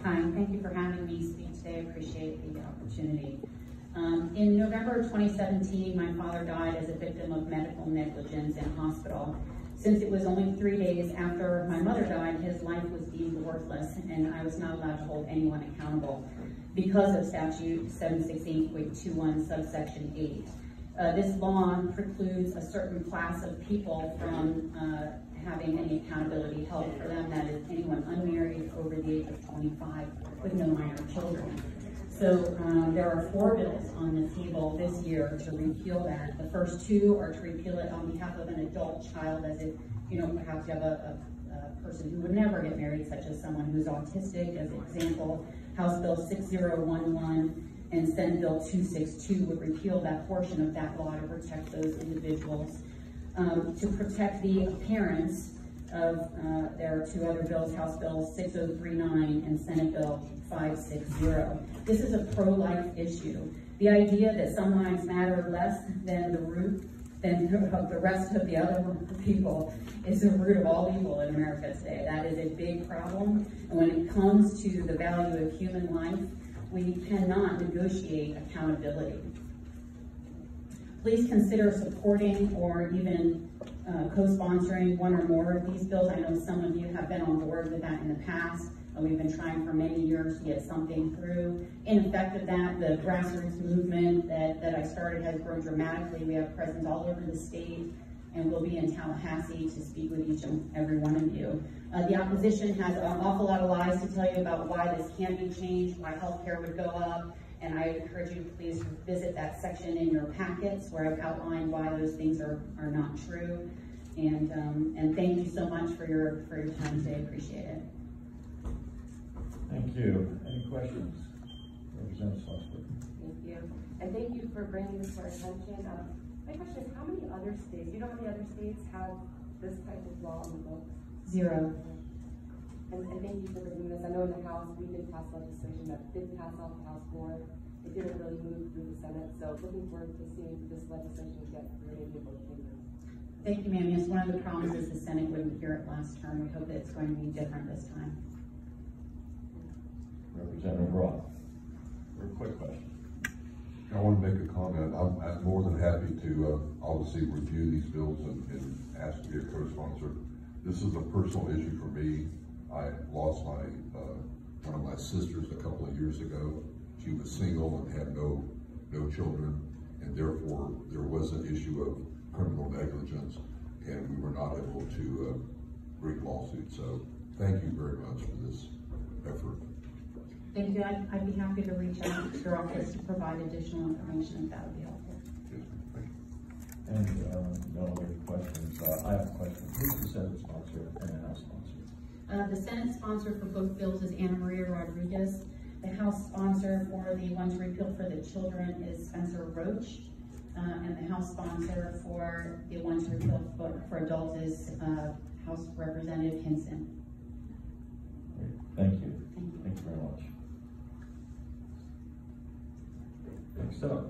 Hi, thank you for having me speak today. I appreciate the opportunity. In November of 2017, my father died as a victim of medical negligence in hospital. Since it was only 3 days after my mother died, his life was deemed worthless, and I was not allowed to hold anyone accountable because of statute 768.21 subsection 8. This law precludes a certain class of people from having any accountability held for them, that is anyone unmarried over the age of 25 with no minor children. So there are 4 bills on the table this year to repeal that. The first 2 are to repeal it on behalf of an adult child, as if, perhaps you have a person who would never get married, such as someone who's autistic. As an example, House Bill 6011 and Senate Bill 262 would repeal that portion of that law to protect those individuals. To protect the appearance of, there are 2 other bills, House Bill 6039 and Senate Bill 560. This is a pro-life issue. The idea that some lives matter less than the rest of the other people is the root of all evil in America today. That is a big problem. And when it comes to the value of human life, we cannot negotiate accountability. Please consider supporting or even co-sponsoring 1 or more of these bills. I know some of you have been on board with that in the past, and we've been trying for many years to get something through. In effect of that, the grassroots movement that I started has grown dramatically. We have presence all over the state, and we'll be in Tallahassee to speak with each and every one of you. The opposition has an awful lot of lies to tell you about why this can be changed, why healthcare would go up, and I encourage you to please visit that section in your packets where I've outlined why those things are not true. And thank you so much for your time today. I appreciate it. Thank you. Any questions? Representative Salzberg. Thank you. And thank you for bringing this to our attention. My question is, how many other states, you know how many other states have this type of law on the books? 0. And thank you for bringing this. I know in the House, we did pass legislation that did pass off the House floor. It didn't really move through the Senate. So looking forward to seeing this legislation get through in both chambers. Thank you, ma'am. Yes, one of the problems is the Senate wouldn't hear it last term. We hope that it's going to be different this time. Representative Roth. Very quick question. I want to make a comment. I'm more than happy to obviously review these bills and ask to be a co-sponsor. This is a personal issue for me. I lost one of my sisters a couple of years ago. She was single and had no children, and therefore there was an issue of criminal negligence, and we were not able to bring lawsuits. So thank you very much for this effort. Thank you. I'd be happy to reach out to your office to provide additional information if that would be helpful. Yes, thank you. And no other questions. I have a question. Who's the Senate sponsor and the House sponsor? The Senate sponsor for both bills is Ana Maria Rodriguez. The House sponsor for the one to repeal for the children is Spencer Roach. And the House sponsor for the one to repeal for adults is House Representative Hinson. Great. Thank you. Thank you. Thank you very much. Next up.